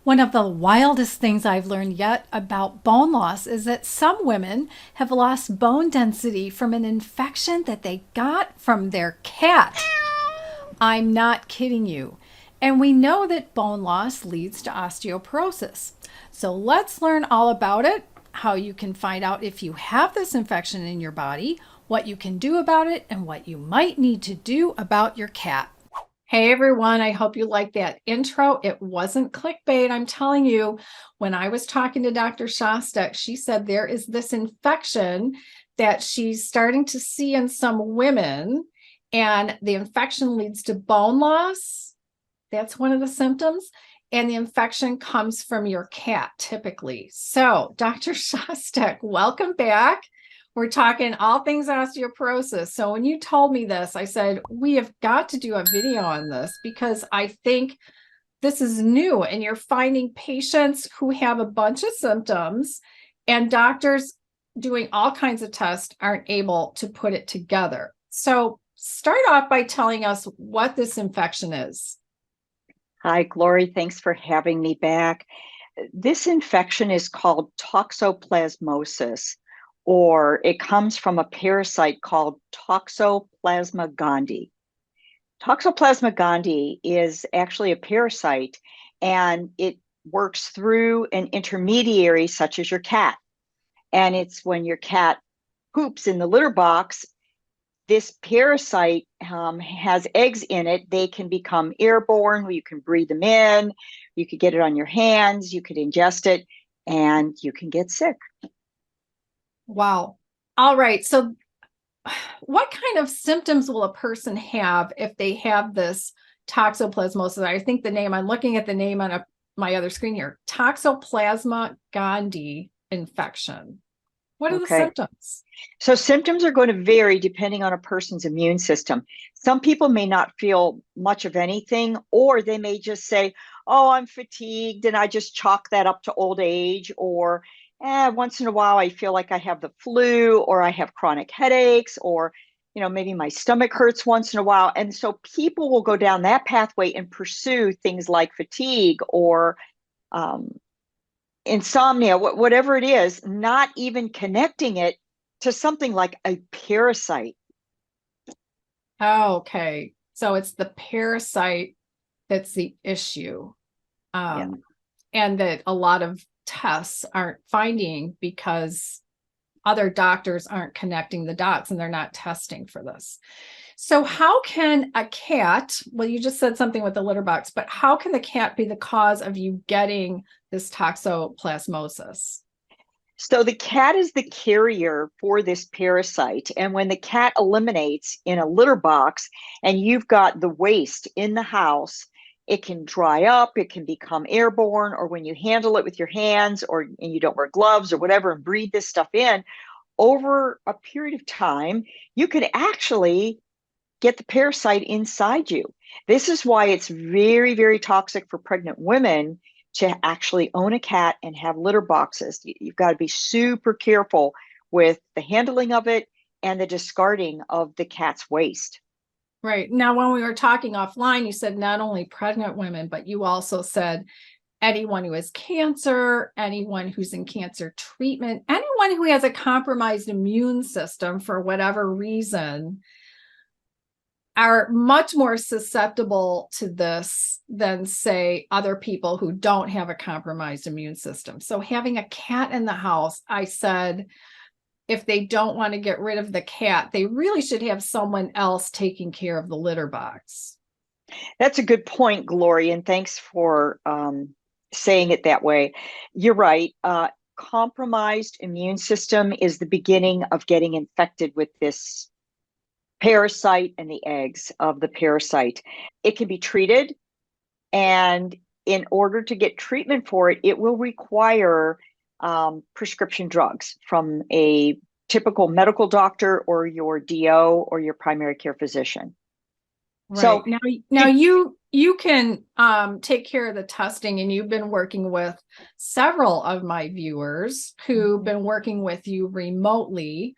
One of the wildest things I've learned yet about bone loss is that some women have lost bone density from an infection that they got from their cat. I'm not kidding you. And we know that bone loss leads to osteoporosis. So let's learn all about it, how you can find out if you have this infection in your body, what you can do about it, and what you might need to do about your cat. Hey everyone, I hope you liked that intro. It wasn't clickbait. I'm telling you, when I was talking to Dr. Shostek, she said there is this infection that she's starting to see in some women, and the infection leads to bone loss. That's one of the symptoms. And the infection comes from your cat typically. So, Dr. Shostek, welcome back. We're talking all things osteoporosis. So when you told me this, I said, we have got to do a video on this because I think this is new and you're finding patients who have a bunch of symptoms and doctors doing all kinds of tests aren't able to put it together. So start off by telling us what this infection is. Hi, Glory. Thanks for having me back. This infection is called toxoplasmosis, or it comes from a parasite called Toxoplasma gondii. Toxoplasma gondii is actually a parasite, and it works through an intermediary such as your cat. And it's when your cat poops in the litter box, this parasite has eggs in it. They can become airborne. You can breathe them in. You could get it on your hands. You could ingest it, and you can get sick. Wow. All right. So what kind of symptoms will a person have if they have this toxoplasmosis? I think the name, I'm looking at the name on my other screen here, Toxoplasma gondii infection. What are the symptoms? So symptoms are going to vary depending on a person's immune system. Some people may not feel much of anything, or they may just say, oh, I'm fatigued, and I just chalk that up to old age, or once in a while I feel like I have the flu, or I have chronic headaches, or maybe my stomach hurts once in a while. And so people will go down that pathway and pursue things like fatigue or insomnia, whatever it is, not even connecting it to something like a parasite. Oh, okay. So it's the parasite that's the issue. And that a lot of tests aren't finding because other doctors aren't connecting the dots and they're not testing for this. So how can a cat, well, you just said something with the litter box, but how can the cat be the cause of you getting this toxoplasmosis? So the cat is the carrier for this parasite. And when the cat eliminates in a litter box and you've got the waste in the house, it can dry up, it can become airborne, or when you handle it with your hands and you don't wear gloves or whatever and breathe this stuff in, over a period of time, you could actually get the parasite inside you. This is why it's very, very toxic for pregnant women to actually own a cat and have litter boxes. You've got to be super careful with the handling of it and the discarding of the cat's waste. Right. Now, when we were talking offline, you said not only pregnant women, but you also said anyone who has cancer, anyone who's in cancer treatment, anyone who has a compromised immune system for whatever reason are much more susceptible to this than, say, other people who don't have a compromised immune system. So having a cat in the house, I said, if they don't want to get rid of the cat, they really should have someone else taking care of the litter box. That's a good point, Glory, and thanks for saying it that way. You're right. Compromised immune system is the beginning of getting infected with this parasite and the eggs of the parasite. It can be treated, and in order to get treatment for it, it will require prescription drugs from a typical medical doctor or your DO or your primary care physician. Right. So now you can take care of the testing, and you've been working with several of my viewers who've been working with you remotely.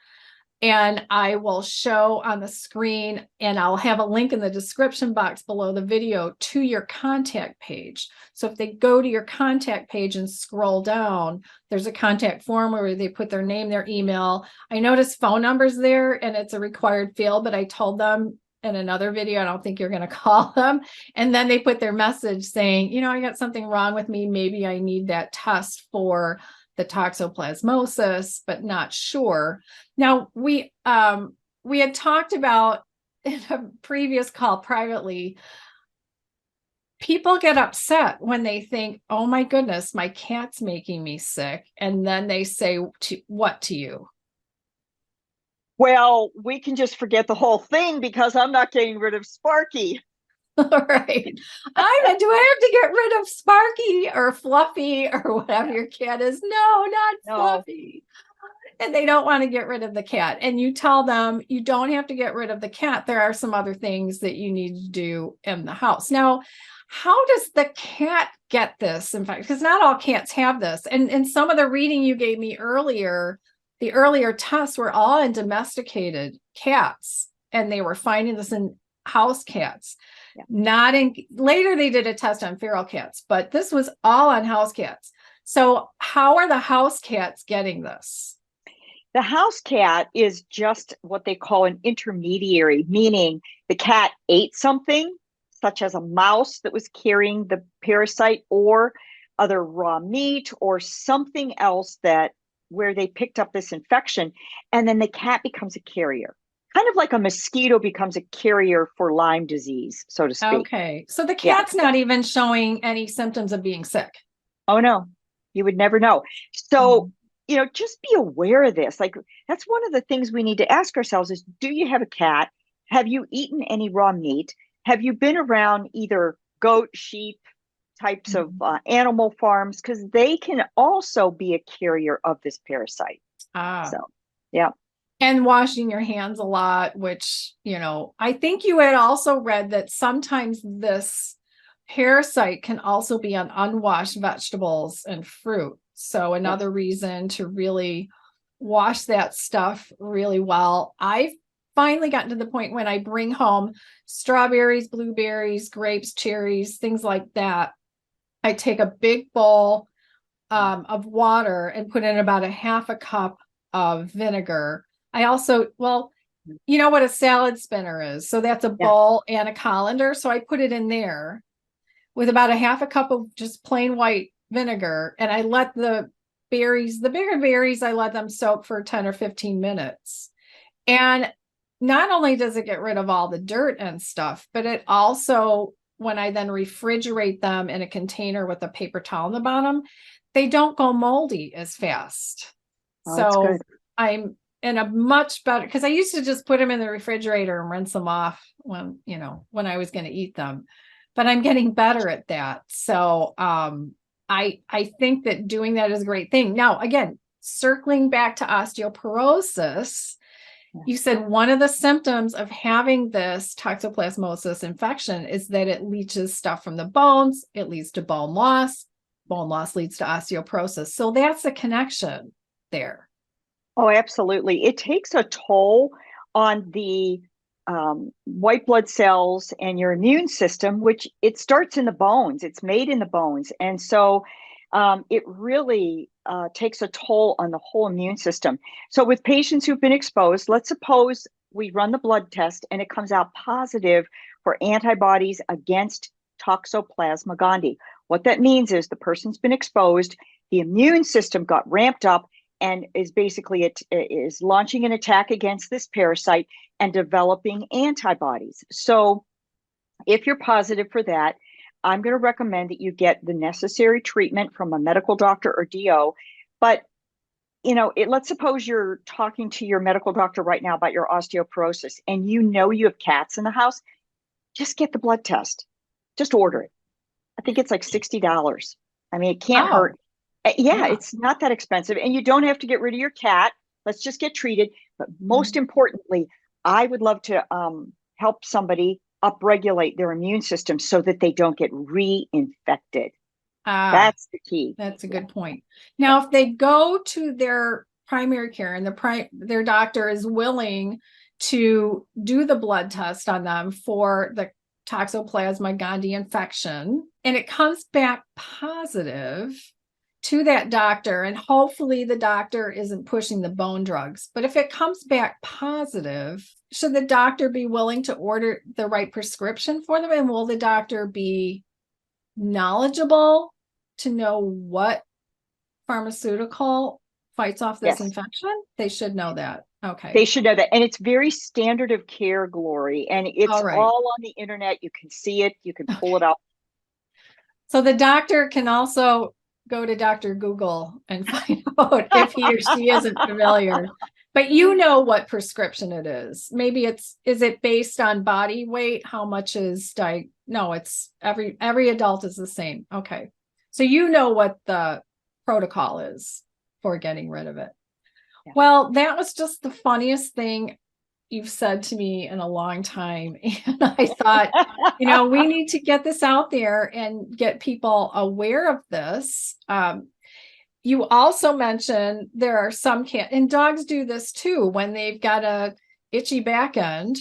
And I will show on the screen, and I'll have a link in the description box below the video to your contact page. So if they go to your contact page and scroll down, there's a contact form where they put their name, their email. I noticed phone numbers there, and it's a required field, but I told them in another video, I don't think you're going to call them. And then they put their message saying, you know, I got something wrong with me. Maybe I need that test for the toxoplasmosis, but not sure. Now, we had talked about in a previous call privately, people get upset when they think, oh my goodness, my cat's making me sick. And then they say what to you? Well, we can just forget the whole thing because I'm not getting rid of Sparky. All right. Do I have to get rid of Sparky or Fluffy or whatever your cat is? No, not Fluffy. And they don't want to get rid of the cat. And you tell them you don't have to get rid of the cat. There are some other things that you need to do in the house. Now, how does the cat get this? In fact, because not all cats have this. And some of the reading you gave me earlier, the earlier tests were all in domesticated cats, and they were finding this in house cats. Yeah. Not in later they did a test on feral cats, but this was all on house cats. So how are the house cats getting this? The house cat is just what they call an intermediary, meaning the cat ate something, such as a mouse that was carrying the parasite, or other raw meat, or something else that where they picked up this infection, and then the cat becomes a carrier. Kind of like a mosquito becomes a carrier for Lyme disease, so to speak. Okay. So the cat's not even showing any symptoms of being sick. Oh, no. You would never know. So, you know, just be aware of this. Like, that's one of the things we need to ask ourselves is, do you have a cat? Have you eaten any raw meat? Have you been around either goat, sheep, types of animal farms? Because they can also be a carrier of this parasite. So, yeah. And washing your hands a lot, which, you know, I think you had also read that sometimes this parasite can also be on unwashed vegetables and fruit. So another reason to really wash that stuff really well. I've finally gotten to the point when I bring home strawberries, blueberries, grapes, cherries, things like that. I take a big bowl of water and put in about a half a cup of vinegar. I also, well, you know what a salad spinner is. So that's a bowl and a colander. So I put it in there with about a half a cup of just plain white vinegar. And I let the berries, the bigger berries, I let them soak for 10 or 15 minutes. And not only does it get rid of all the dirt and stuff, but it also, when I then refrigerate them in a container with a paper towel on the bottom, they don't go moldy as fast. So I'm in a much better, because I used to just put them in the refrigerator and rinse them off when, you know, when I was going to eat them, but I'm getting better at that. So I think that doing that is a great thing. Now, again, circling back to osteoporosis, you said one of the symptoms of having this toxoplasmosis infection is that it leaches stuff from the bones. It leads to bone loss. Bone loss leads to osteoporosis. So that's a connection there. Oh, absolutely. It takes a toll on the white blood cells and your immune system, which it starts in the bones. It's made in the bones. And so it really takes a toll on the whole immune system. So with patients who've been exposed, let's suppose we run the blood test and it comes out positive for antibodies against Toxoplasma gondii. What that means is the person's been exposed, the immune system got ramped up, and is basically it is launching an attack against this parasite and developing antibodies. So if you're positive for that, I'm going to recommend that you get the necessary treatment from a medical doctor or DO. But, you know, let's suppose you're talking to your medical doctor right now about your osteoporosis and you know you have cats in the house, just get the blood test. Just order it. I think it's like $60. I mean, it can't hurt. Yeah, it's not that expensive, and you don't have to get rid of your cat. Let's just get treated. But most importantly, I would love to help somebody upregulate their immune system so that they don't get reinfected. That's the key. That's a good point. Now, if they go to their primary care and their doctor is willing to do the blood test on them for the Toxoplasma gondii infection, and it comes back positive to that doctor, and hopefully the doctor isn't pushing the bone drugs. But if it comes back positive, should the doctor be willing to order the right prescription for them? And will the doctor be knowledgeable to know what pharmaceutical fights off this infection? They should know that. Okay. They should know that. And it's very standard of care, Glory. And it's all on the internet. You can see it. You can pull it up. So the doctor can also go to Dr. Google and find out if he or she isn't familiar. But you know what prescription it is. Maybe is it based on body weight? How much is no, it's every adult is the same. Okay. So you know what the protocol is for getting rid of it. Yeah. Well, that was just the funniest thing you've said to me in a long time. And I thought, we need to get this out there and get people aware of this. You also mentioned there are some cats, and dogs do this too, when they've got a itchy back end,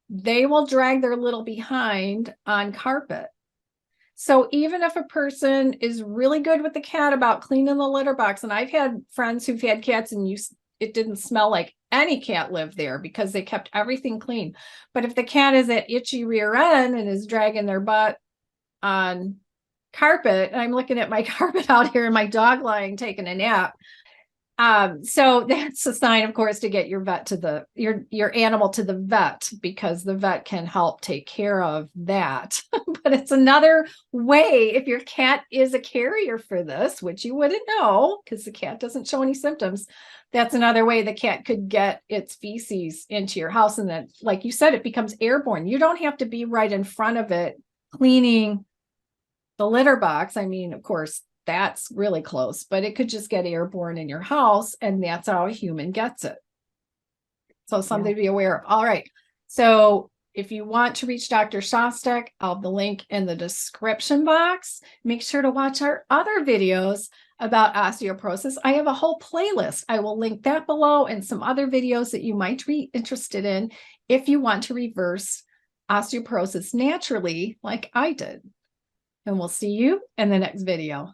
they will drag their little behind on carpet. So even if a person is really good with the cat about cleaning the litter box, and I've had friends who've had cats and it didn't smell like any cat lived there because they kept everything clean. But if the cat is at itchy rear end and is dragging their butt on carpet, and I'm looking at my carpet out here and my dog lying taking a nap, so that's a sign, of course, to get your animal to the vet, because the vet can help take care of that. But it's another way, if your cat is a carrier for this, which you wouldn't know because the cat doesn't show any symptoms, that's another way the cat could get its feces into your house. And then, like you said, it becomes airborne. You don't have to be right in front of it cleaning the litter box. I mean, of course, that's really close, but it could just get airborne in your house, and that's how a human gets it. So something to be aware of. All right. So if you want to reach Dr. Shostek, I'll have the link in the description box. Make sure to watch our other videos about osteoporosis. I have a whole playlist. I will link that below, and some other videos that you might be interested in if you want to reverse osteoporosis naturally like I did. And we'll see you in the next video.